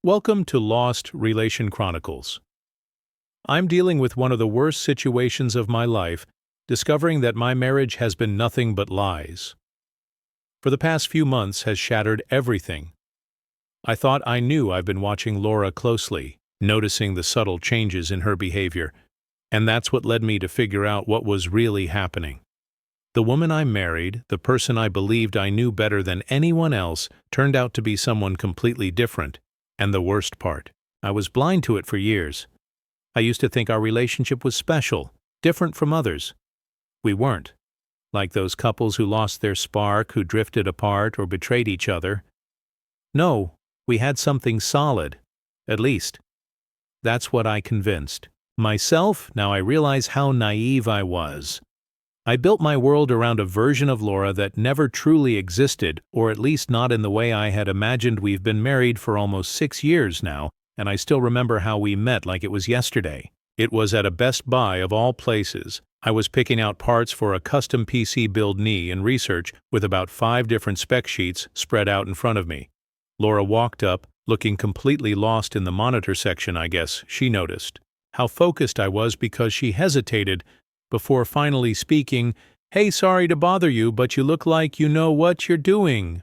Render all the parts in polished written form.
Welcome to Lost Relation Chronicles. I'm dealing with one of the worst situations of my life, discovering that my marriage has been nothing but lies. For the past few months has shattered everything. I thought I knew. I've been watching Laura closely, noticing the subtle changes in her behavior, and that's what led me to figure out what was really happening. The woman I married, the person I believed I knew better than anyone else, turned out to be someone completely different. And the worst part, I was blind to it for years. I used to think our relationship was special, different from others. We weren't. Like those couples who lost their spark, who drifted apart or betrayed each other. No, we had something solid. At least. That's what I convinced myself. Now I realize how naive I was. I built my world around a version of Laura that never truly existed, or at least not in the way I had imagined. We've been married for almost 6 years now, and I still remember how we met like it was yesterday. It was at a Best Buy of all places. I was picking out parts for a custom PC build knee in research with about 5 different spec sheets spread out in front of me. Laura walked up, looking completely lost in the monitor section. I guess she noticed how focused I was because she hesitated before finally speaking. "Hey, sorry to bother you, but you look like you know what you're doing.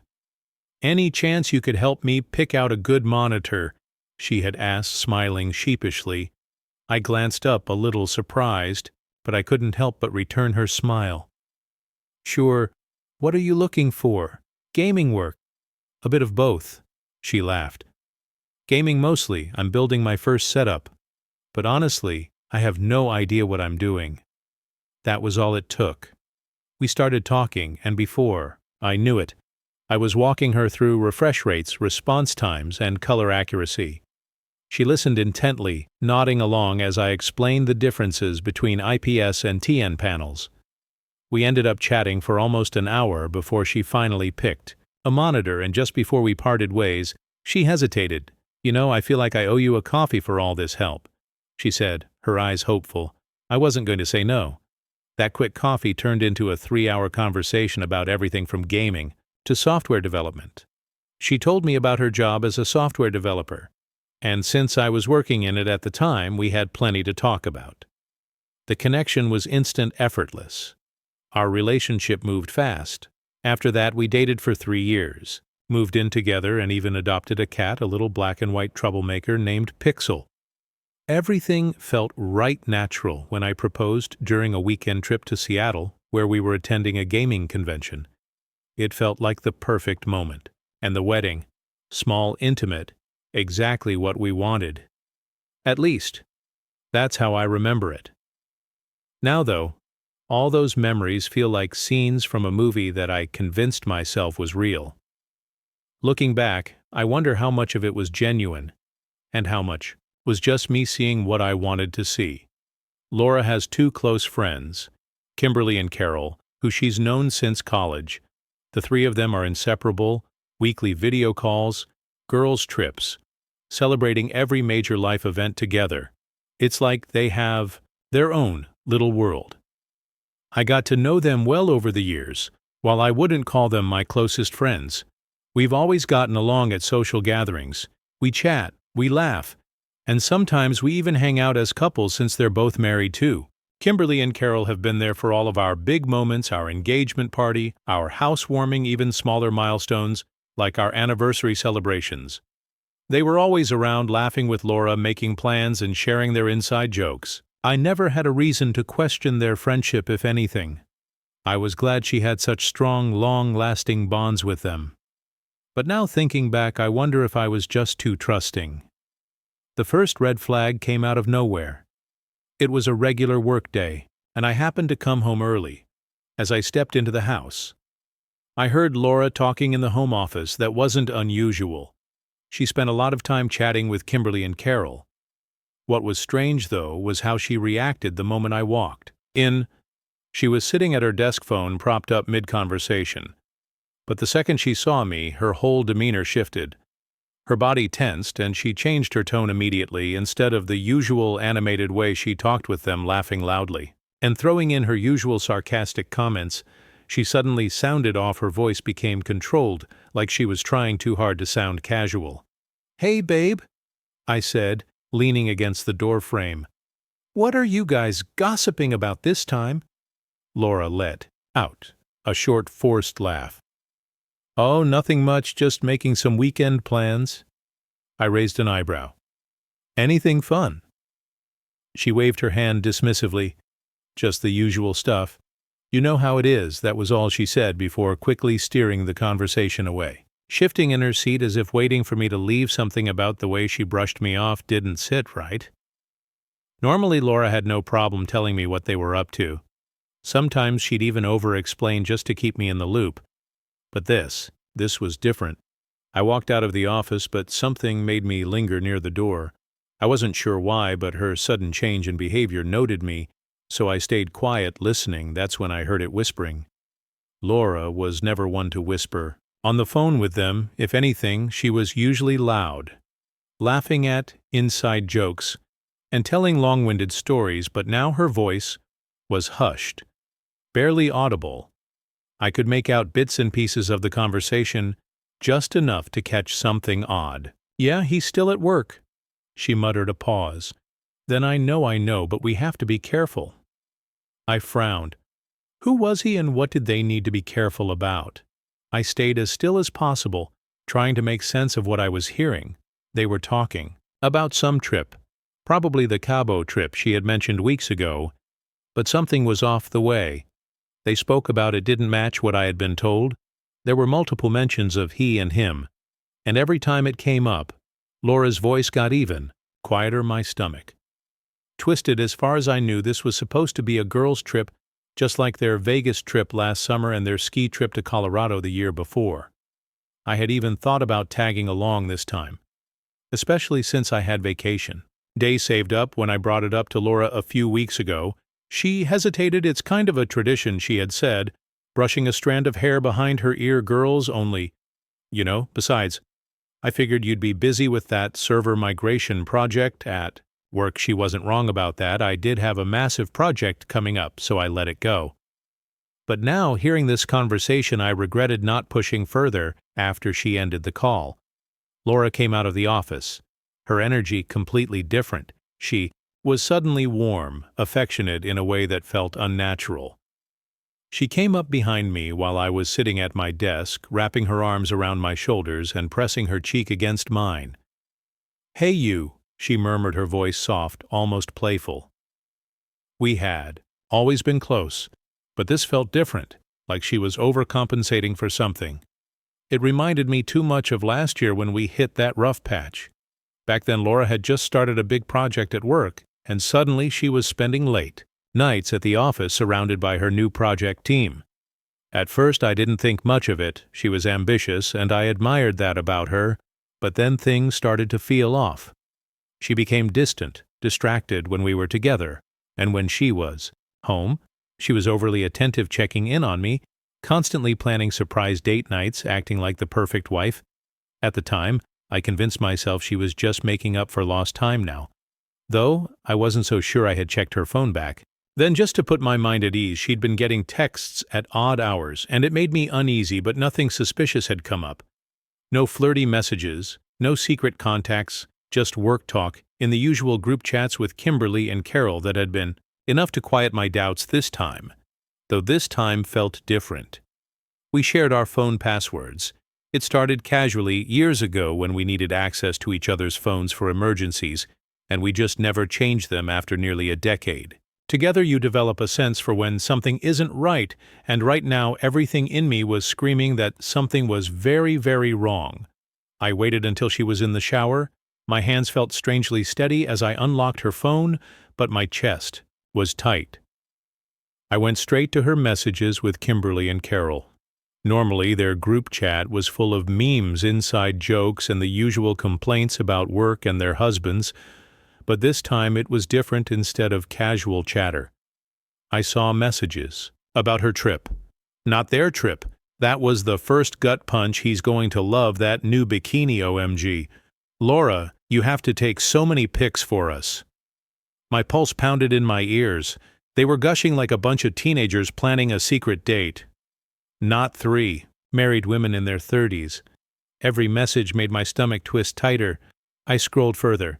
Any chance you could help me pick out a good monitor?" she had asked, smiling sheepishly. I glanced up, a little surprised, but I couldn't help but return her smile. "Sure. What are you looking for? Gaming work?" "A bit of both," she laughed. "Gaming mostly. I'm building my first setup. But honestly, I have no idea what I'm doing." That was all it took. We started talking, and before I knew it, I was walking her through refresh rates, response times, and color accuracy. She listened intently, nodding along as I explained the differences between IPS and TN panels. We ended up chatting for almost an hour before she finally picked a monitor, and just before we parted ways, she hesitated. "You know, I feel like I owe you a coffee for all this help," she said, her eyes hopeful. I wasn't going to say no. That quick coffee turned into a 3-hour conversation about everything from gaming to software development. She told me about her job as a software developer, and since I was working in it at the time, we had plenty to talk about. The connection was instant, effortless. Our relationship moved fast. After that, we dated for 3 years, moved in together, and even adopted a cat, a little black and white troublemaker named Pixel. Everything felt right natural when I proposed during a weekend trip to Seattle, where we were attending a gaming convention. It felt like the perfect moment. And the wedding, small, intimate, exactly what we wanted. At least, that's how I remember it. Now, though, all those memories feel like scenes from a movie that I convinced myself was real. Looking back, I wonder how much of it was genuine, and how much was just me seeing what I wanted to see. Laura has 2 close friends, Kimberly and Carol, who she's known since college. The 3 of them are inseparable, weekly video calls, girls' trips, celebrating every major life event together. It's like they have their own little world. I got to know them well over the years. While I wouldn't call them my closest friends, we've always gotten along at social gatherings. We chat, we laugh, and sometimes we even hang out as couples since they're both married too. Kimberly and Carol have been there for all of our big moments, our engagement party, our housewarming, even smaller milestones, like our anniversary celebrations. They were always around, laughing with Laura, making plans, and sharing their inside jokes. I never had a reason to question their friendship, if anything. I was glad she had such strong, long-lasting bonds with them. But now thinking back, I wonder if I was just too trusting. The first red flag came out of nowhere. It was a regular work day, and I happened to come home early. As I stepped into the house, I heard Laura talking in the home office. That wasn't unusual. She spent a lot of time chatting with Kimberly and Carol. What was strange, though, was how she reacted the moment I walked in. She was sitting at her desk phone, propped up mid-conversation. But the second she saw me, her whole demeanor shifted. Her body tensed, and she changed her tone immediately. Instead of the usual animated way she talked with them, laughing loudly and throwing in her usual sarcastic comments, she suddenly sounded off. Her voice became controlled, like she was trying too hard to sound casual. "Hey, babe," I said, leaning against the door frame. "What are you guys gossiping about this time?" Laura let out a short, forced laugh. "Oh, nothing much, just making some weekend plans." I raised an eyebrow. "Anything fun?" She waved her hand dismissively. "Just the usual stuff. You know how it is," that was all she said before quickly steering the conversation away. Shifting in her seat as if waiting for me to leave something about the way she brushed me off didn't sit right. Normally Laura had no problem telling me what they were up to. Sometimes she'd even over-explain just to keep me in the loop. But this was different. I walked out of the office, but something made me linger near the door. I wasn't sure why, but her sudden change in behavior noted me, so I stayed quiet, listening. That's when I heard it whispering. Laura was never one to whisper. On the phone with them, if anything, she was usually loud, laughing at inside jokes and telling long-winded stories, but now her voice was hushed, barely audible. I could make out bits and pieces of the conversation, just enough to catch something odd. "Yeah, he's still at work," she muttered a pause. "Then I know, but we have to be careful." I frowned. Who was he and what did they need to be careful about? I stayed as still as possible, trying to make sense of what I was hearing. They were talking about some trip, probably the Cabo trip she had mentioned weeks ago, but something was off the way. They spoke about it didn't match what I had been told. There were multiple mentions of he and him, and every time it came up, Laura's voice got even quieter. My stomach twisted. As far as I knew, this was supposed to be a girls' trip, just like their Vegas trip last summer and their ski trip to Colorado the year before. I had even thought about tagging along this time, especially since I had vacation days saved up. When I brought it up to Laura a few weeks ago, she hesitated. "It's kind of a tradition," she had said, brushing a strand of hair behind her ear. "Girls only, besides, I figured you'd be busy with that server migration project at work." She wasn't wrong about that. I did have a massive project coming up, so I let it go. But now, hearing this conversation, I regretted not pushing further after she ended the call. Laura came out of the office, her energy completely different. She was suddenly warm, affectionate in a way that felt unnatural. She came up behind me while I was sitting at my desk, wrapping her arms around my shoulders and pressing her cheek against mine. "Hey you," she murmured, her voice soft, almost playful. We had always been close, but this felt different, like she was overcompensating for something. It reminded me too much of last year when we hit that rough patch. Back then Laura had just started a big project at work, and suddenly she was spending late nights at the office surrounded by her new project team. At first I didn't think much of it. She was ambitious, and I admired that about her, but then things started to feel off. She became distant, distracted when we were together, and when she was home, she was overly attentive, checking in on me, constantly planning surprise date nights, acting like the perfect wife. At the time, I convinced myself she was just making up for lost time now, though I wasn't so sure I had checked her phone back. Then, just to put my mind at ease, she'd been getting texts at odd hours, and it made me uneasy, but nothing suspicious had come up. No flirty messages, no secret contacts, just work talk in the usual group chats with Kimberly and Carol that had been enough to quiet my doubts this time, though this time felt different. We shared our phone passwords. It started casually years ago when we needed access to each other's phones for emergencies, and we just never changed them after nearly a decade. Together you develop a sense for when something isn't right, and right now everything in me was screaming that something was very, very wrong. I waited until she was in the shower. My hands felt strangely steady as I unlocked her phone, but my chest was tight. I went straight to her messages with Kimberly and Carol. Normally, their group chat was full of memes, inside jokes, and the usual complaints about work and their husbands, but this time it was different. Instead of casual chatter, I saw messages about her trip. Not their trip. That was the first gut punch. He's going to love that new bikini, OMG. "Laura, you have to take so many pics for us." My pulse pounded in my ears. They were gushing like a bunch of teenagers planning a secret date. Not three married women in their 30s. Every message made my stomach twist tighter. I scrolled further.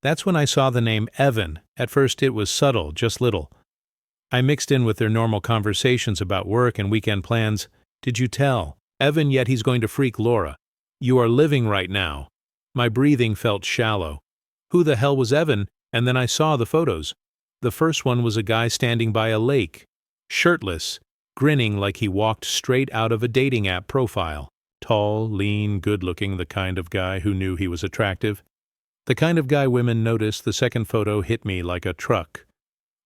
That's when I saw the name Evan. At first it was subtle, just little. I mixed in with their normal conversations about work and weekend plans. Did you tell? Evan, yet he's going to freak Laura. You are living right now. My breathing felt shallow. Who the hell was Evan? And then I saw the photos. The first one was a guy standing by a lake, shirtless, grinning like he walked straight out of a dating app profile. Tall, lean, good-looking, the kind of guy who knew he was attractive. The kind of guy women noticed. The second photo hit me like a truck.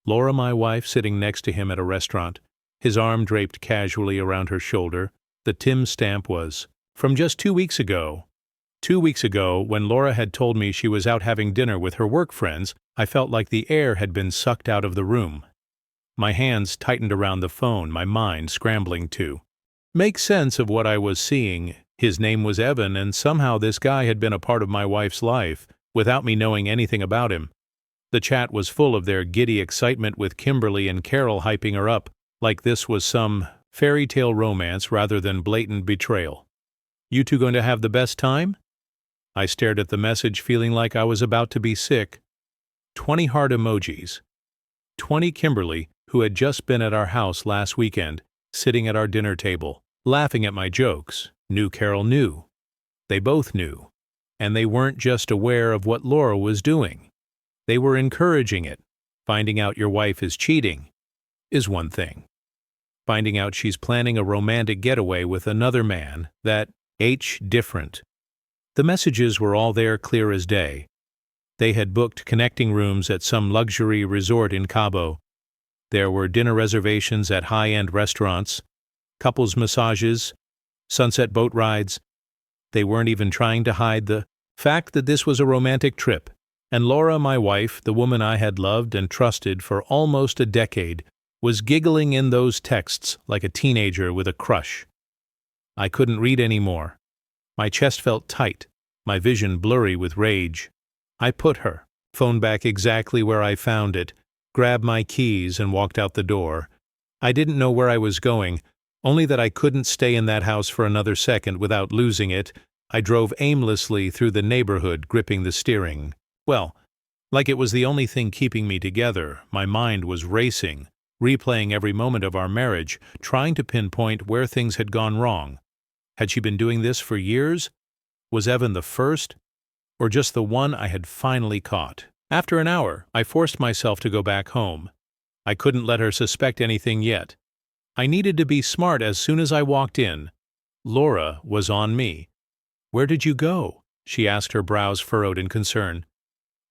Laura, my wife, sitting next to him at a restaurant, his arm draped casually around her shoulder. The Tim stamp was from just 2 weeks ago. 2 weeks ago, when Laura had told me she was out having dinner with her work friends, I felt like the air had been sucked out of the room. My hands tightened around the phone, my mind scrambling to make sense of what I was seeing. His name was Evan, and somehow this guy had been a part of my wife's life, without me knowing anything about him. The chat was full of their giddy excitement, with Kimberly and Carol hyping her up, like this was some fairy tale romance rather than blatant betrayal. You two going to have the best time? I stared at the message, feeling like I was about to be sick. 20 heart emojis. 20 Kimberly, who had just been at our house last weekend, sitting at our dinner table, laughing at my jokes, knew Carol knew. They both knew. And they weren't just aware of what Laura was doing. They were encouraging it. Finding out your wife is cheating is one thing. Finding out she's planning a romantic getaway with another man, that different. The messages were all there, clear as day. They had booked connecting rooms at some luxury resort in Cabo. There were dinner reservations at high-end restaurants, couples massages, sunset boat rides. They weren't even trying to hide the fact that this was a romantic trip, and Laura, my wife, the woman I had loved and trusted for almost a decade, was giggling in those texts like a teenager with a crush. I couldn't read anymore. My chest felt tight, my vision blurry with rage. I put her phone back exactly where I found it, grabbed my keys, and walked out the door. I didn't know where I was going, only that I couldn't stay in that house for another second without losing it. I drove aimlessly through the neighborhood, gripping the steering. Well, like it was the only thing keeping me together. My mind was racing, replaying every moment of our marriage, trying to pinpoint where things had gone wrong. Had she been doing this for years? Was Evan the first, or just the one I had finally caught? After an hour, I forced myself to go back home. I couldn't let her suspect anything yet. I needed to be smart. As soon as I walked in, Laura was on me. "Where did you go?" she asked, her brows furrowed in concern.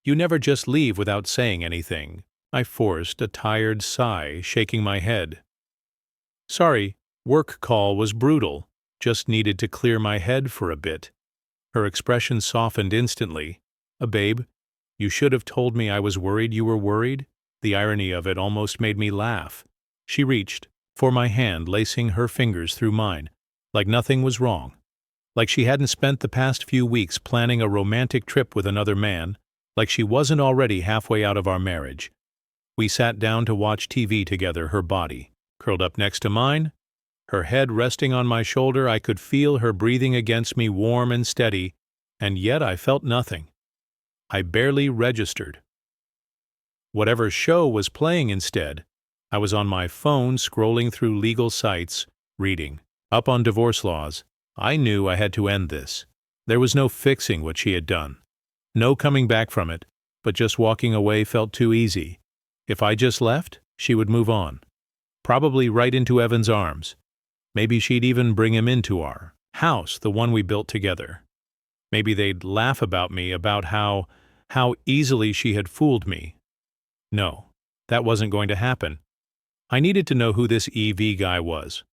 "You never just leave without saying anything." I forced a tired sigh, shaking my head. "Sorry, work call was brutal. Just needed to clear my head for a bit." Her expression softened instantly. "Babe, you should have told me I was worried you were worried." The irony of it almost made me laugh. She reached for my hand, lacing her fingers through mine, like nothing was wrong. Like she hadn't spent the past few weeks planning a romantic trip with another man, like she wasn't already halfway out of our marriage. We sat down to watch TV together, her body curled up next to mine, her head resting on my shoulder. I could feel her breathing against me, warm and steady, and yet I felt nothing. I barely registered. Whatever show was playing instead, I was on my phone scrolling through legal sites, reading up on divorce laws. I knew I had to end this. There was no fixing what she had done. No coming back from it, but just walking away felt too easy. If I just left, she would move on. Probably right into Evan's arms. Maybe she'd even bring him into our house, the one we built together. Maybe they'd laugh about me, about how easily she had fooled me. No, that wasn't going to happen. I needed to know who this EV guy was.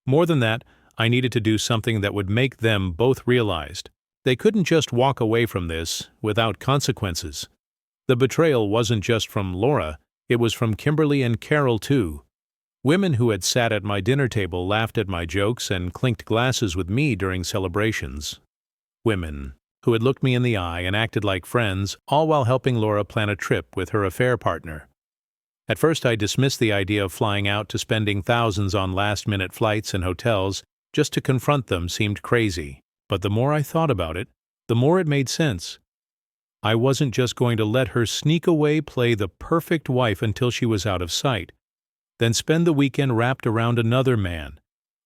More than that, I needed to do something that would make them both realized they couldn't just walk away from this without consequences. The betrayal wasn't just from Laura, it was from Kimberly and Carol too. Women who had sat at my dinner table, laughed at my jokes, and clinked glasses with me during celebrations. Women who had looked me in the eye and acted like friends, all while helping Laura plan a trip with her affair partner. At first I dismissed the idea of flying out to spending thousands on last-minute flights and hotels. Just to confront them seemed crazy. But the more I thought about it, the more it made sense. I wasn't just going to let her sneak away play the perfect wife until she was out of sight, then spend the weekend wrapped around another man.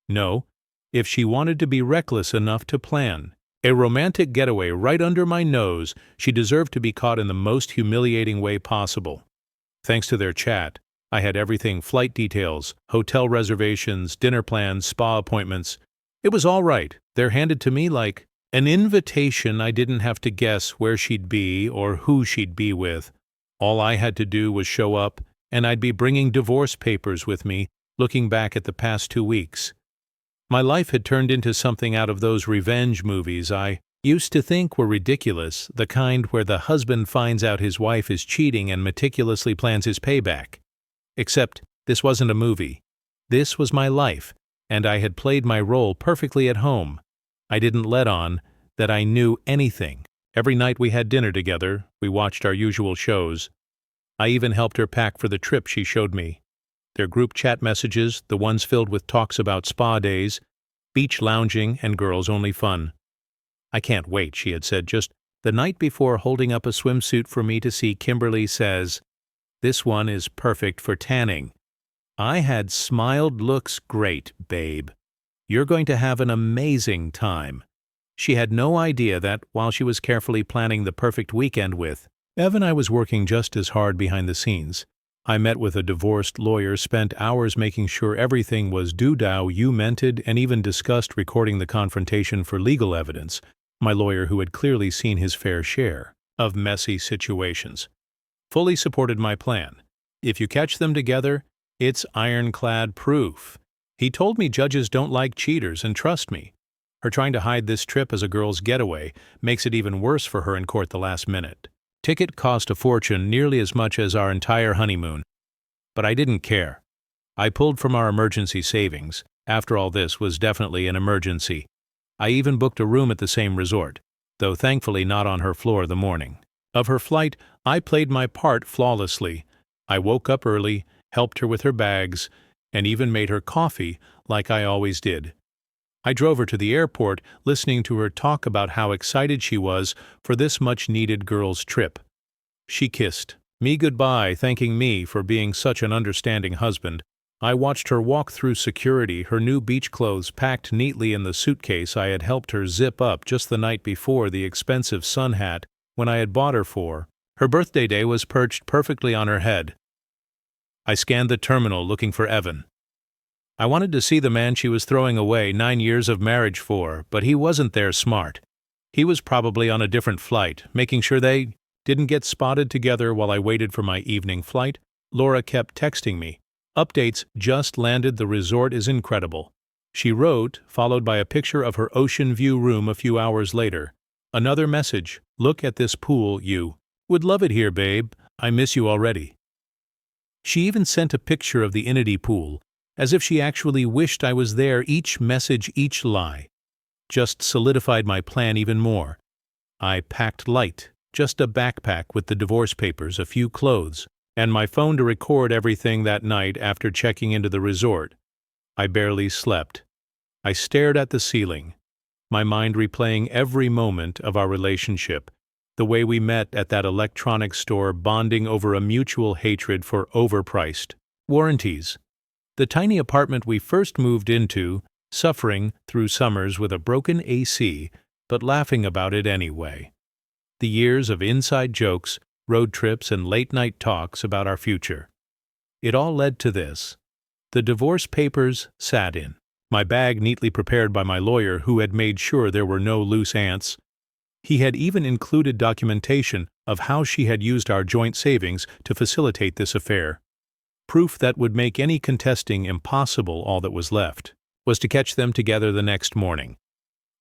No, if she wanted to be reckless enough to plan a romantic getaway right under my nose, she deserved to be caught in the most humiliating way possible. Thanks to their chat, I had everything: flight details, hotel reservations, dinner plans, spa appointments. It was all right. They're handed to me like an invitation. I didn't have to guess where she'd be or who she'd be with. All I had to do was show up, and I'd be bringing divorce papers with me, looking back at the past 2 weeks. My life had turned into something out of those revenge movies I used to think were ridiculous, the kind where the husband finds out his wife is cheating and meticulously plans his payback. Except this wasn't a movie. This was my life, and I had played my role perfectly at home. I didn't let on that I knew anything. Every night we had dinner together, we watched our usual shows. I even helped her pack for the trip she showed me. Their group chat messages, the ones filled with talks about spa days, beach lounging, and girls-only fun. "I can't wait," she had said just the night before, holding up a swimsuit for me to see. "Kimberly says, 'This one is perfect for tanning.'" I had smiled. "Looks great, babe. You're going to have an amazing time." She had no idea that, while she was carefully planning the perfect weekend with Evan, I was working just as hard behind the scenes. I met with a divorced lawyer, spent hours making sure everything was documented, and even discussed recording the confrontation for legal evidence. My lawyer, who had clearly seen his fair share of messy situations, fully supported my plan. If you catch them together, it's ironclad proof. He told me judges don't like cheaters, and trust me, her trying to hide this trip as a girl's getaway makes it even worse for her in court the last minute. Ticket cost a fortune, nearly as much as our entire honeymoon. But I didn't care. I pulled from our emergency savings. After all, this was definitely an emergency. I even booked a room at the same resort, though thankfully not on her floor the morning of her flight. I played my part flawlessly. I woke up early, helped her with her bags, and even made her coffee like I always did. I drove her to the airport, listening to her talk about how excited she was for this much-needed girls' trip. She kissed me goodbye, thanking me for being such an understanding husband. I watched her walk through security, her new beach clothes packed neatly in the suitcase I had helped her zip up just the night before, the expensive sun hat when I had bought her for her birthday day was perched perfectly on her head. I scanned the terminal looking for Evan. I wanted to see the man she was throwing away 9 years of marriage for, but he wasn't there. Smart. He was probably on a different flight, making sure they didn't get spotted together. While I waited for my evening flight, Laura kept texting me. "Updates: just landed. The resort is incredible," she wrote, followed by a picture of her ocean view room a few hours later. Another message: "Look at this pool. You would love it here, babe. I miss you already." She even sent a picture of the infinity pool, as if she actually wished I was there. Each message, each lie, just solidified my plan even more. I packed light, just a backpack with the divorce papers, a few clothes, and my phone to record everything. That night, after checking into the resort, I barely slept. I stared at the ceiling, my mind replaying every moment of our relationship, the way we met at that electronics store, bonding over a mutual hatred for overpriced warranties. The tiny apartment we first moved into, suffering through summers with a broken AC, but laughing about it anyway. The years of inside jokes, road trips, and late-night talks about our future. It all led to this. The divorce papers sat in my bag, neatly prepared by my lawyer, who had made sure there were no loose ends. He had even included documentation of how she had used our joint savings to facilitate this affair. Proof that would make any contesting impossible. All that was left was to catch them together the next morning.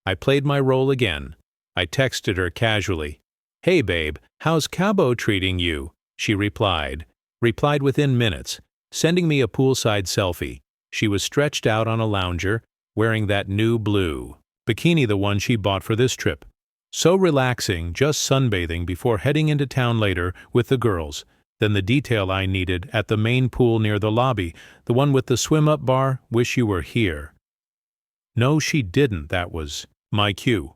I played my role again. I texted her casually. "Hey babe, how's Cabo treating you?" She replied within minutes, sending me a poolside selfie. She was stretched out on a lounger, wearing that new blue bikini, the one she bought for this trip. So relaxing, just sunbathing before heading into town later with the girls. Then the detail I needed at the main pool near the lobby, the one with the swim-up bar. "Wish you were here." No, she didn't. That was My cue.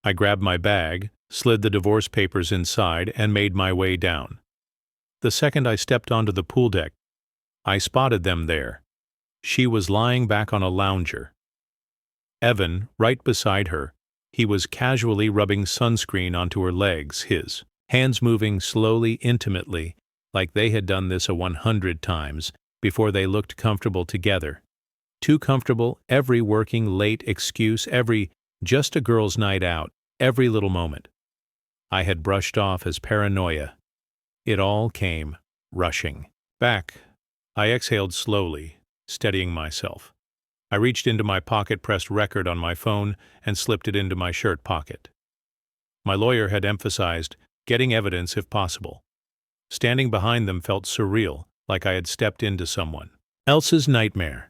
I grabbed my bag, slid the divorce papers inside, and made my way down. The second I stepped onto the pool deck, I spotted them there. She was lying back on a lounger. Evan, right beside her, he was casually rubbing sunscreen onto her legs, his hands moving slowly, intimately, like they had done this 100 times before they looked comfortable together. Too comfortable, every working late excuse, every just a girl's night out, every little moment I had brushed off as paranoia. It all came rushing back. I exhaled slowly, steadying myself. I reached into my pocket, pressed record on my phone, and slipped it into my shirt pocket. My lawyer had emphasized getting evidence if possible. Standing behind them felt surreal, like I had stepped into someone else's nightmare.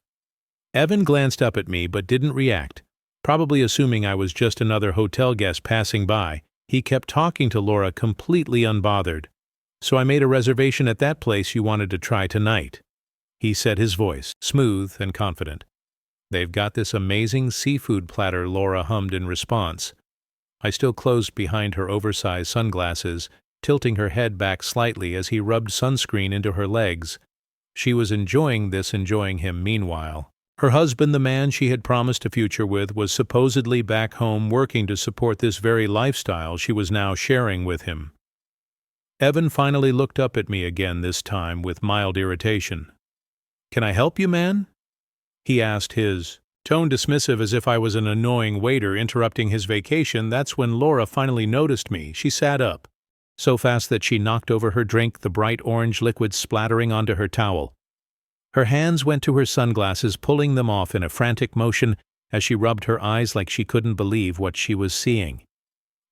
Evan glanced up at me but didn't react, probably assuming I was just another hotel guest passing by. He kept talking to Laura completely unbothered. "So I made a reservation at that place you wanted to try tonight," he said, his voice smooth and confident. "They've got this amazing seafood platter," Laura hummed in response. I still closed behind her oversized sunglasses, tilting her head back slightly as he rubbed sunscreen into her legs. She was enjoying him meanwhile. Her husband, the man she had promised a future with, was supposedly back home working to support this very lifestyle she was now sharing with him. Evan finally looked up at me again, this time with mild irritation. "Can I help you, man?" he asked, his tone dismissive as if I was an annoying waiter interrupting his vacation. That's when Laura finally noticed me. She sat up, so fast that she knocked over her drink, the bright orange liquid splattering onto her towel. Her hands went to her sunglasses, pulling them off in a frantic motion as she rubbed her eyes like she couldn't believe what she was seeing.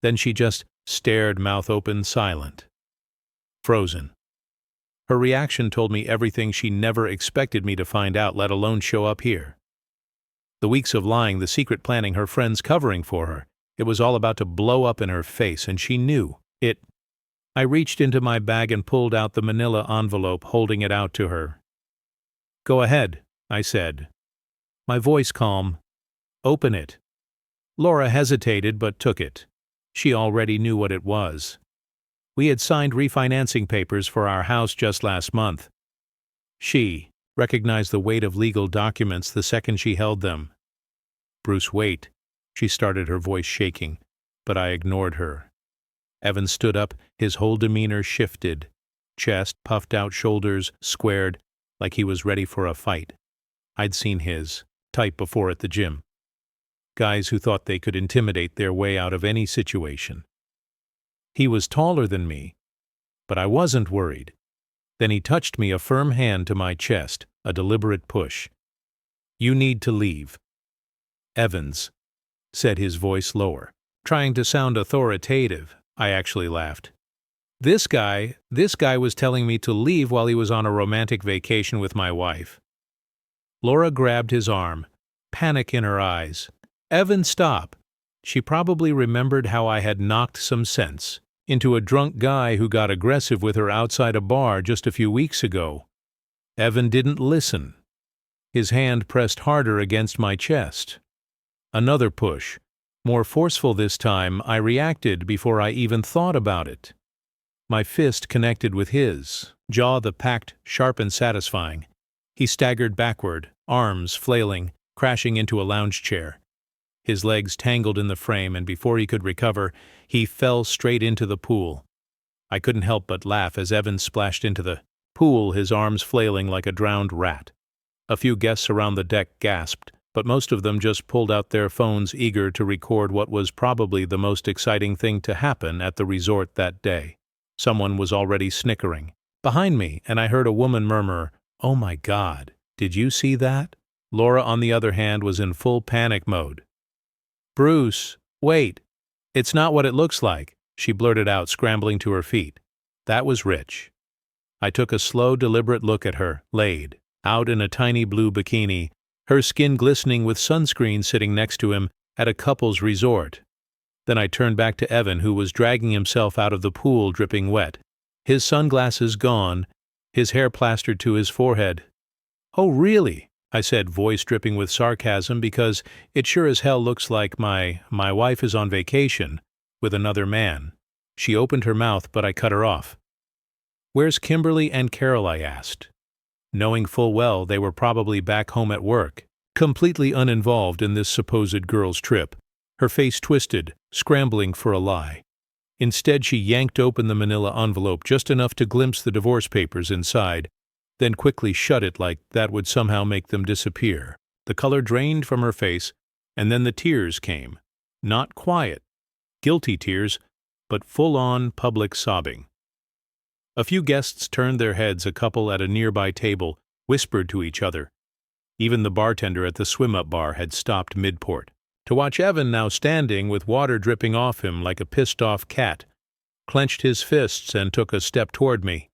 Then she just stared, mouth open, silent. Frozen. Her reaction told me everything she never expected me to find out, let alone show up here. The weeks of lying, the secret planning, her friends covering for her, it was all about to blow up in her face, and she knew it. I reached into my bag and pulled out the manila envelope, holding it out to her. "Go ahead," I said, my voice calm. "Open it." Laura hesitated but took it. She already knew what it was. We had signed refinancing papers for our house just last month. She recognized the weight of legal documents the second she held them. "Bruce, wait," she started, her voice shaking, but I ignored her. Evan stood up, his whole demeanor shifted. Chest puffed out, shoulders squared, like he was ready for a fight. I'd seen his type before at the gym. Guys who thought they could intimidate their way out of any situation. He was taller than me, but I wasn't worried. Then he touched me, a firm hand to my chest, a deliberate push. "You need to leave." "Evans," said his voice lower, trying to sound authoritative. I actually laughed. This guy was telling me to leave while he was on a romantic vacation with my wife. Laura grabbed his arm, panic in her eyes. "Evan, stop." She probably remembered how I had knocked some sense into a drunk guy who got aggressive with her outside a bar just a few weeks ago. Evan didn't listen. His hand pressed harder against my chest. Another push, more forceful this time. I reacted before I even thought about it. My fist connected with his, jaw the packed, sharp and satisfying. He staggered backward, arms flailing, crashing into a lounge chair. His legs tangled in the frame, and before he could recover, he fell straight into the pool. I couldn't help but laugh as Evan splashed into the pool, his arms flailing like a drowned rat. A few guests around the deck gasped, but most of them just pulled out their phones, eager to record what was probably the most exciting thing to happen at the resort that day. Someone was already snickering behind me, and I heard a woman murmur, "Oh my God, did you see that?" Laura, on the other hand, was in full panic mode. "Bruce, wait. It's not what it looks like," she blurted out, scrambling to her feet. That was Rich. I took a slow, deliberate look at her, laid out in a tiny blue bikini, her skin glistening with sunscreen, sitting next to him at a couple's resort. Then I turned back to Evan, who was dragging himself out of the pool, dripping wet, his sunglasses gone, his hair plastered to his forehead. "Oh, really?" I said, voice dripping with sarcasm, because it sure as hell looks like my wife is on vacation with another man. She opened her mouth, but I cut her off. Where's Kimberly and Carol? I asked, knowing full well they were probably back home at work, completely uninvolved in this supposed girl's trip. Her face twisted, scrambling for a lie. Instead, she yanked open the manila envelope just enough to glimpse the divorce papers inside, then quickly shut it like that would somehow make them disappear. The color drained from her face, and then the tears came. Not quiet, guilty tears, but full-on public sobbing. A few guests turned their heads. A couple at a nearby table whispered to each other. Even the bartender at the swim-up bar had stopped mid-port to watch Evan, now standing with water dripping off him like a pissed-off cat, clenched his fists and took a step toward me.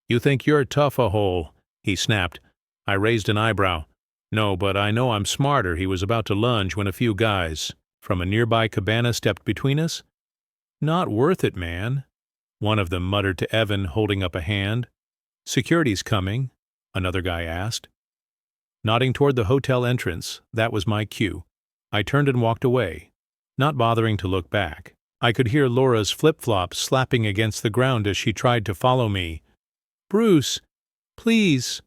"You think you're tough a hole," he snapped. I raised an eyebrow. "No, but I know I'm smarter." He was about to lunge when a few guys from a nearby cabana stepped between us. "Not worth it, man," one of them muttered to Evan, holding up a hand. "Security's coming," another guy asked. Nodding toward the hotel entrance, that was my cue. I turned and walked away, not bothering to look back. I could hear Laura's flip-flops slapping against the ground as she tried to follow me. "Bruce, please."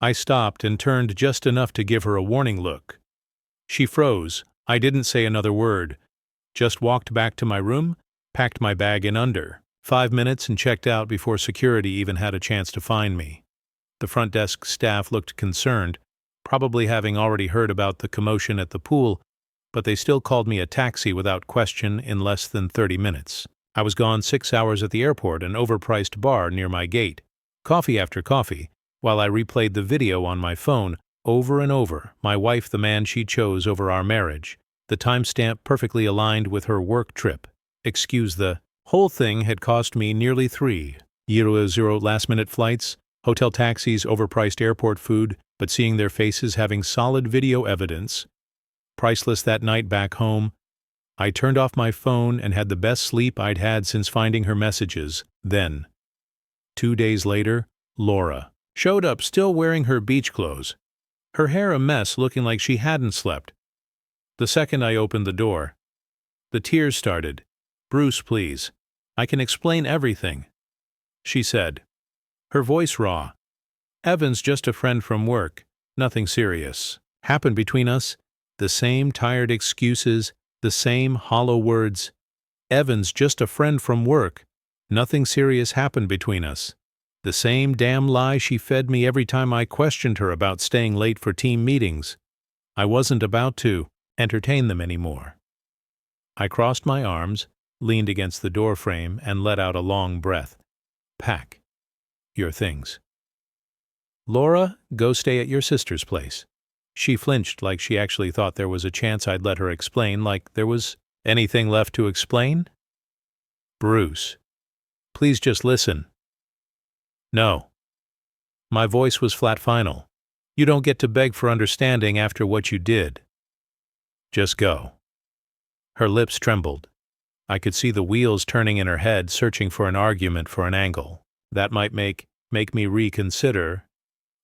I stopped and turned just enough to give her a warning look. She froze. I didn't say another word. Just walked back to my room, packed my bag in under 5 minutes, and checked out before security even had a chance to find me. The front desk staff looked concerned, probably having already heard about the commotion at the pool, but they still called me a taxi without question in less than 30 minutes. I was gone 6 hours at the airport, an overpriced bar near my gate, coffee after coffee, while I replayed the video on my phone over and over, my wife the man she chose over our marriage, the timestamp perfectly aligned with her work trip. Excuse the whole thing had cost me nearly €3 last-minute flights, hotel taxis, overpriced airport food, but seeing their faces, having solid video evidence, priceless that night back home, I turned off my phone and had the best sleep I'd had since finding her messages. Then, 2 days later, Laura showed up still wearing her beach clothes, her hair a mess, looking like she hadn't slept. The second I opened the door, the tears started. "Bruce, please. I can explain everything," she said, her voice raw. "Evan's just a friend from work. Nothing serious happened between us." The same tired excuses, the same hollow words. "Evan's just a friend from work. Nothing serious happened between us." The same damn lie she fed me every time I questioned her about staying late for team meetings. I wasn't about to entertain them anymore. I crossed my arms, leaned against the doorframe, and let out a long breath. "Pack your things. Laura, go stay at your sister's place." She flinched like she actually thought there was a chance I'd let her explain, like there was anything left to explain. "Bruce, please just listen." "No." My voice was flat final. "You don't get to beg for understanding after what you did. Just go." Her lips trembled. I could see the wheels turning in her head, searching for an argument, for an angle that might make me reconsider,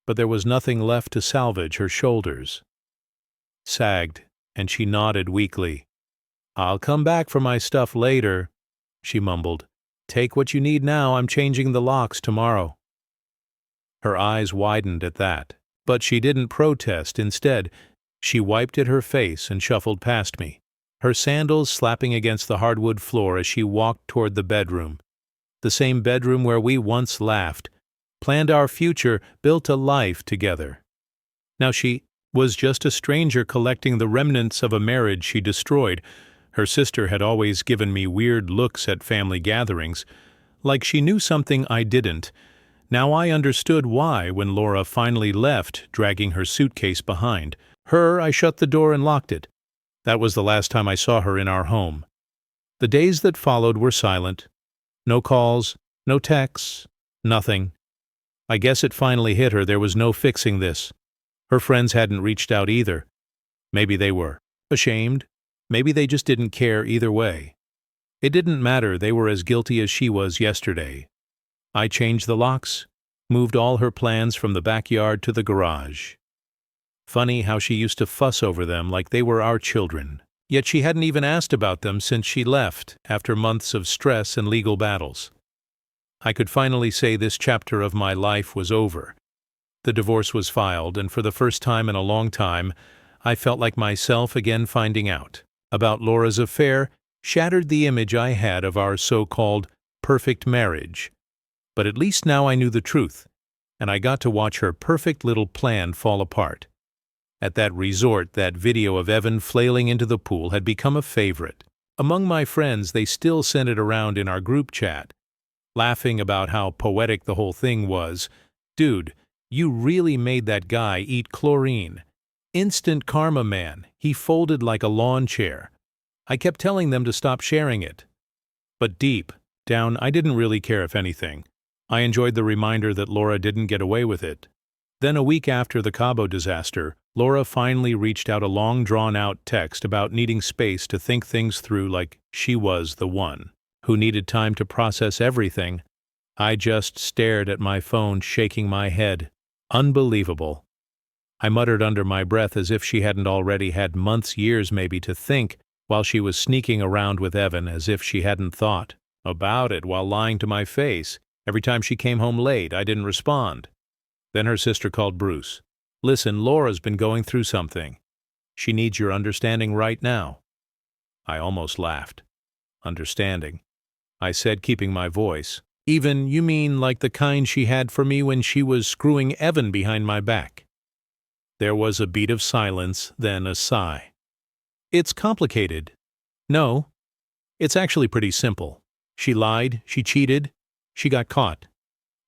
but there was nothing left to salvage. Her shoulders sagged, and she nodded weakly. "I'll come back for my stuff later," she mumbled. "Take what you need now. I'm changing the locks tomorrow." Her eyes widened at that, but she didn't protest. Instead, she wiped at her face and shuffled past me, her sandals slapping against the hardwood floor as she walked toward the bedroom. The same bedroom where we once laughed, planned our future, built a life together. Now she was just a stranger collecting the remnants of a marriage she destroyed. Her sister had always given me weird looks at family gatherings, like she knew something I didn't. Now I understood why when Laura finally left, dragging her suitcase behind her. I shut the door and locked it. That was the last time I saw her in our home. The days that followed were silent. No calls, no texts, nothing. I guess it finally hit her. There was no fixing this. Her friends hadn't reached out either. Maybe they were ashamed. Maybe they just didn't care. Either way, it didn't matter. They were as guilty as she was yesterday. I changed the locks, moved all her plans from the backyard to the garage. Funny how she used to fuss over them like they were our children. Yet she hadn't even asked about them since she left, after months of stress and legal battles. I could finally say this chapter of my life was over. The divorce was filed, and for the first time in a long time, I felt like myself again. Finding out about Laura's affair shattered the image I had of our so-called perfect marriage. But at least now I knew the truth, and I got to watch her perfect little plan fall apart. At that resort, that video of Evan flailing into the pool had become a favorite. Among my friends, they still sent it around in our group chat, laughing about how poetic the whole thing was. Dude, you really made that guy eat chlorine. Instant karma, man. He folded like a lawn chair. I kept telling them to stop sharing it. But deep down, I didn't really care if anything. I enjoyed the reminder that Laura didn't get away with it. Then a week after the Cabo disaster, Laura finally reached out a long drawn-out text about needing space to think things through, like she was the one who needed time to process everything. I just stared at my phone, shaking my head. Unbelievable. I muttered under my breath as if she hadn't already had months, years maybe, to think while she was sneaking around with Evan, as if she hadn't thought about it while lying to my face. Every time she came home late, I didn't respond. Then her sister called Bruce. Listen, Laura's been going through something. She needs your understanding right now. I almost laughed. Understanding, I said, keeping my voice. Even, you mean like the kind she had for me when she was screwing Evan behind my back? There was a beat of silence, then a sigh. It's complicated. No, it's actually pretty simple. She lied, she cheated, she got caught.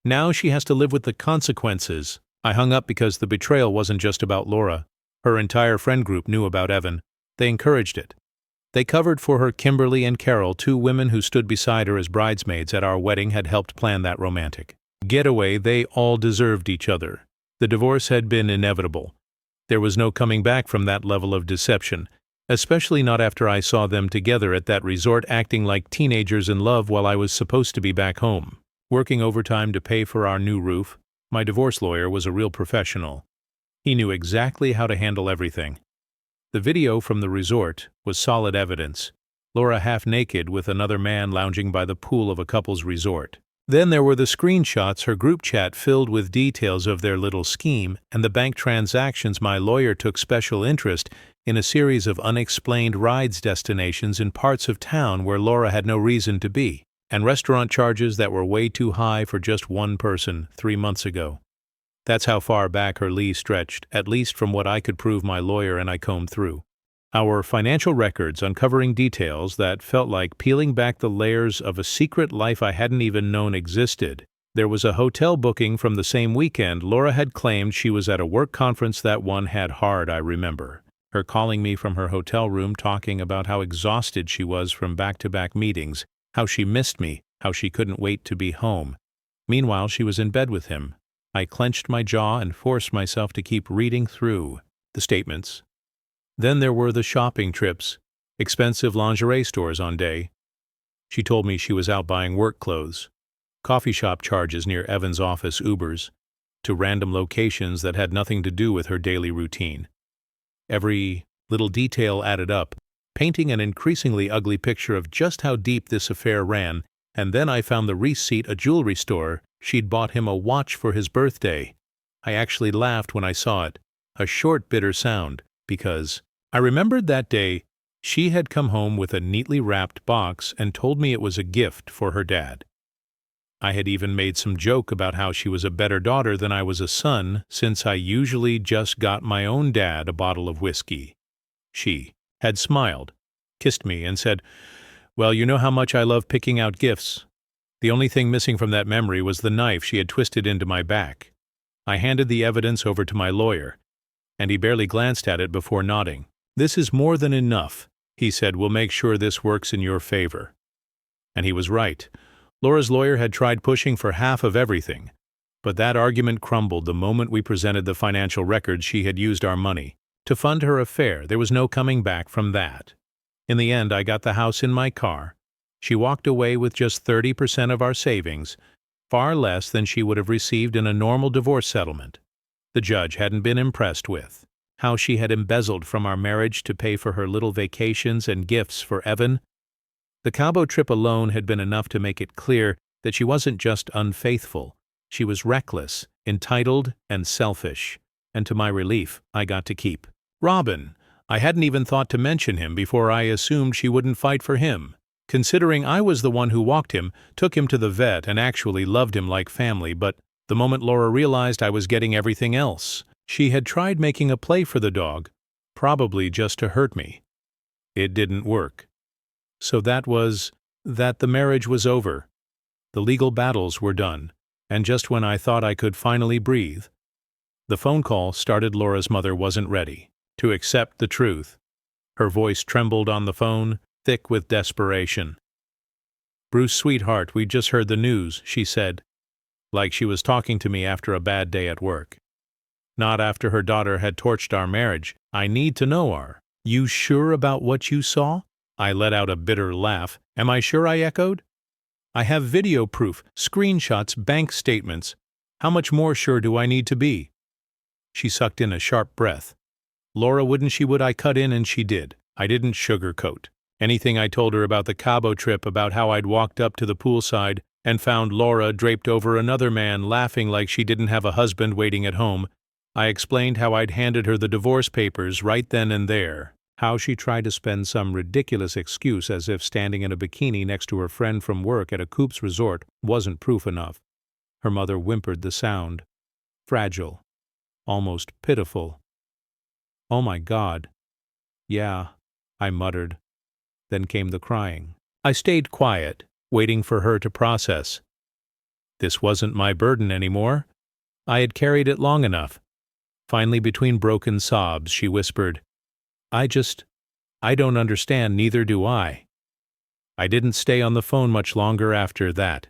Now she has to live with the consequences. I hung up because the betrayal wasn't just about Laura. Her entire friend group knew about Evan. They encouraged it. They covered for her. Kimberly and Carol, two women who stood beside her as bridesmaids at our wedding, had helped plan that romantic getaway. They all deserved each other. The divorce had been inevitable. There was no coming back from that level of deception, especially not after I saw them together at that resort acting like teenagers in love while I was supposed to be back home, working overtime to pay for our new roof. My divorce lawyer was a real professional. He knew exactly how to handle everything. The video from the resort was solid evidence. Laura half naked with another man lounging by the pool of a couple's resort. Then there were the screenshots, her group chat filled with details of their little scheme, and the bank transactions. My lawyer took special interest in a series of unexplained rides destinations in parts of town where Laura had no reason to be, and restaurant charges that were way too high for just one person 3 months ago. That's how far back her lease stretched, at least from what I could prove. My lawyer and I combed through our financial records, uncovering details that felt like peeling back the layers of a secret life I hadn't even known existed. There was a hotel booking from the same weekend. Laura had claimed she was at a work conference that one had hard. I remember her calling me from her hotel room, talking about how exhausted she was from back-to-back meetings, how she missed me, how she couldn't wait to be home. Meanwhile, she was in bed with him. I clenched my jaw and forced myself to keep reading through the statements. Then there were the shopping trips, expensive lingerie stores on day. She told me she was out buying work clothes, coffee shop charges near Evan's office, Ubers, to random locations that had nothing to do with her daily routine. Every little detail added up, painting an increasingly ugly picture of just how deep this affair ran. And then I found the receipt, a jewelry store. She'd bought him a watch for his birthday. I actually laughed when I saw it, a short, bitter sound, because I remembered that day she had come home with a neatly wrapped box and told me it was a gift for her dad. I had even made some joke about how she was a better daughter than I was a son, since I usually just got my own dad a bottle of whiskey. She had smiled, kissed me, and said, "Well, you know how much I love picking out gifts." The only thing missing from that memory was the knife she had twisted into my back. I handed the evidence over to my lawyer, and he barely glanced at it before nodding. "This is more than enough," he said. "We'll make sure this works in your favor." And he was right. Laura's lawyer had tried pushing for half of everything, but that argument crumbled the moment we presented the financial records. She had used our money to fund her affair. There was no coming back from that. In the end, I got the house in my car. She walked away with just 30% of our savings, far less than she would have received in a normal divorce settlement. The judge hadn't been impressed with how she had embezzled from our marriage to pay for her little vacations and gifts for Evan. The Cabo trip alone had been enough to make it clear that she wasn't just unfaithful, she was reckless, entitled, and selfish. And to my relief, I got to keep Robin. I hadn't even thought to mention him before I assumed she wouldn't fight for him, considering I was the one who walked him, took him to the vet, and actually loved him like family. But the moment Laura realized I was getting everything else, she had tried making a play for the dog, probably just to hurt me. It didn't work. So that the marriage was over. The legal battles were done, and just when I thought I could finally breathe, the phone call started. Laura's mother wasn't ready to accept the truth. Her voice trembled on the phone, thick with desperation. "Bruce, sweetheart, we just heard the news," she said, like she was talking to me after a bad day at work. Not after her daughter had torched our marriage. "I need to know, Are you sure about what you saw?" I let out a bitter laugh. "Am I sure?" I echoed. "I have video proof, screenshots, bank statements. How much more sure do I need to be?" She sucked in a sharp breath. "Laura, wouldn't she would?" I cut in, and she did. I didn't sugarcoat anything. I told her about the Cabo trip, about how I'd walked up to the poolside and found Laura draped over another man, laughing like she didn't have a husband waiting at home. I explained how I'd handed her the divorce papers right then and there, how she tried to spend some ridiculous excuse as if standing in a bikini next to her friend from work at a Coop's resort wasn't proof enough. Her mother whimpered the sound. Fragile. Almost pitiful. "Oh my God." "Yeah," I muttered. Then came the crying. I stayed quiet, waiting for her to process. This wasn't my burden anymore. I had carried it long enough. Finally, between broken sobs, she whispered, I don't understand, neither do I." I didn't stay on the phone much longer after that.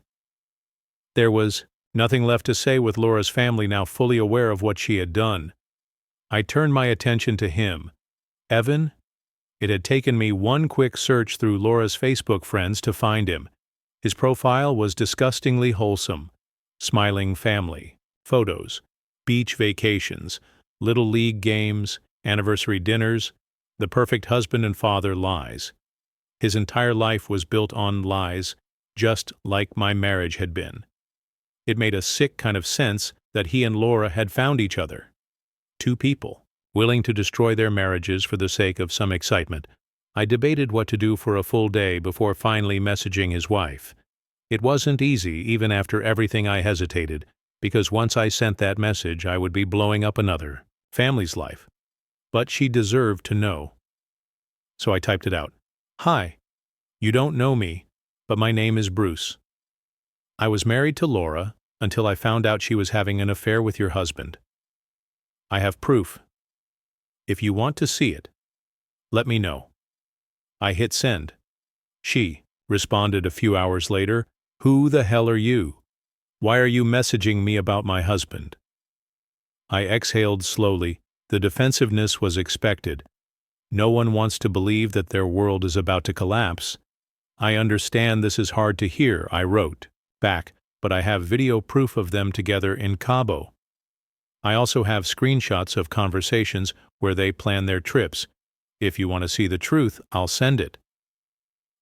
There was nothing left to say with Laura's family now fully aware of what she had done. I turned my attention to him. Evan? It had taken me one quick search through Laura's Facebook friends to find him. His profile was disgustingly wholesome. Smiling family, photos, beach vacations, little league games, anniversary dinners, the perfect husband and father lies. His entire life was built on lies, just like my marriage had been. It made a sick kind of sense that he and Laura had found each other. Two people, willing to destroy their marriages for the sake of some excitement. I debated what to do for a full day before finally messaging his wife. It wasn't easy, even after everything. I hesitated, because once I sent that message, I would be blowing up another family's life. But she deserved to know. So I typed it out. "Hi. You don't know me, but my name is Bruce. I was married to Laura until I found out she was having an affair with your husband. I have proof. If you want to see it, let me know." I hit send. She responded a few hours later, "Who the hell are you? Why are you messaging me about my husband?" I exhaled slowly. The defensiveness was expected. No one wants to believe that their world is about to collapse. "I understand this is hard to hear," I wrote back, "but I have video proof of them together in Cabo. I also have screenshots of conversations where they plan their trips. If you want to see the truth, I'll send it."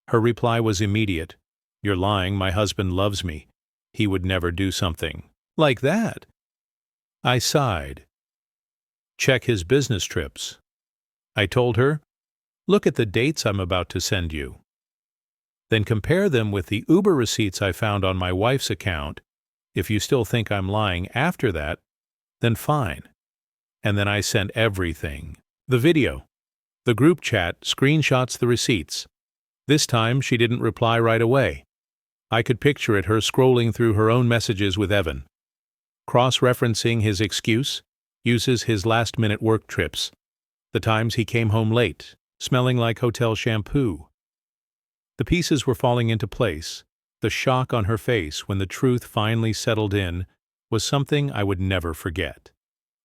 Her reply was immediate. "You're lying. My husband loves me. He would never do something like that." I sighed. "Check his business trips." I told her, "Look at the dates I'm about to send you. Then compare them with the Uber receipts I found on my wife's account. If you still think I'm lying after that, then fine." And then I sent everything. The video, the group chat, screenshots, the receipts. This time she didn't reply right away. I could picture it, her scrolling through her own messages with Evan. Cross-referencing his excuse, uses his last-minute work trips. The times he came home late, smelling like hotel shampoo. The pieces were falling into place. The shock on her face when the truth finally settled in was something I would never forget.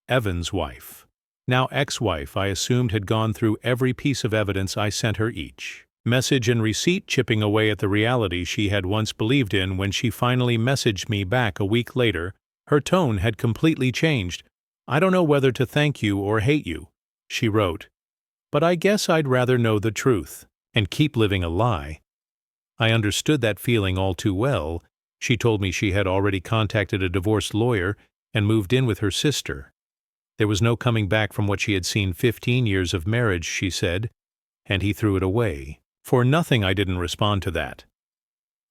Evan's wife, now ex-wife, I assumed had gone through every piece of evidence I sent her, each message and receipt, chipping away at the reality she had once believed in. When she finally messaged me back a week later, her tone had completely changed. "I don't know whether to thank you or hate you. she wrote, "but I guess I'd rather know the truth and keep living a lie." I understood that feeling all too well. She told me she had already contacted a divorce lawyer and moved in with her sister. There was no coming back from what she had seen 15 years of marriage, she said, and he threw it away. For nothing I didn't respond to that.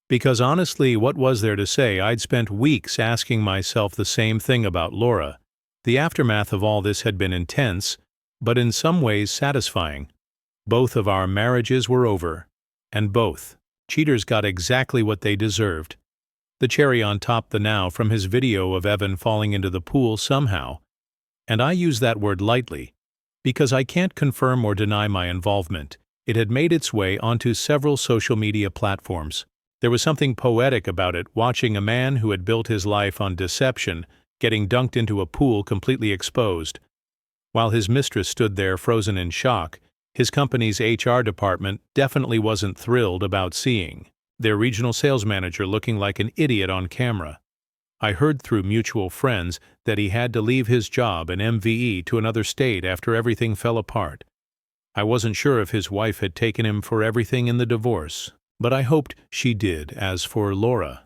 Because honestly, what was there to say? I'd spent weeks asking myself the same thing about Laura. The aftermath of all this had been intense, but in some ways satisfying. Both of our marriages were over, and both cheaters got exactly what they deserved. The cherry on top, the now from his video of Evan falling into the pool somehow. And I use that word lightly, because I can't confirm or deny my involvement. It had made its way onto several social media platforms. There was something poetic about it, watching a man who had built his life on deception getting dunked into a pool completely exposed. While his mistress stood there frozen in shock, his company's HR department definitely wasn't thrilled about seeing their regional sales manager looking like an idiot on camera. I heard through mutual friends that he had to leave his job in MVE to another state after everything fell apart. I wasn't sure if his wife had taken him for everything in the divorce, but I hoped she did. As for Laura,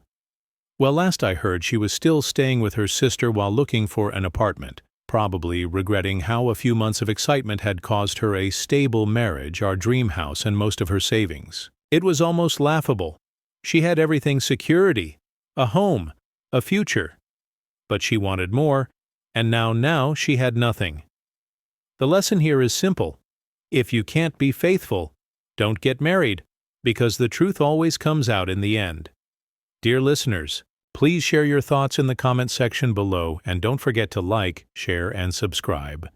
well, last I heard she was still staying with her sister while looking for an apartment, probably regretting how a few months of excitement had caused her a stable marriage, our dream house, and most of her savings. It was almost laughable. She had everything: security, a home, a future. But she wanted more, and now she had nothing. The lesson here is simple. If you can't be faithful, don't get married, because the truth always comes out in the end. Dear listeners, please share your thoughts in the comment section below, and don't forget to like, share, and subscribe.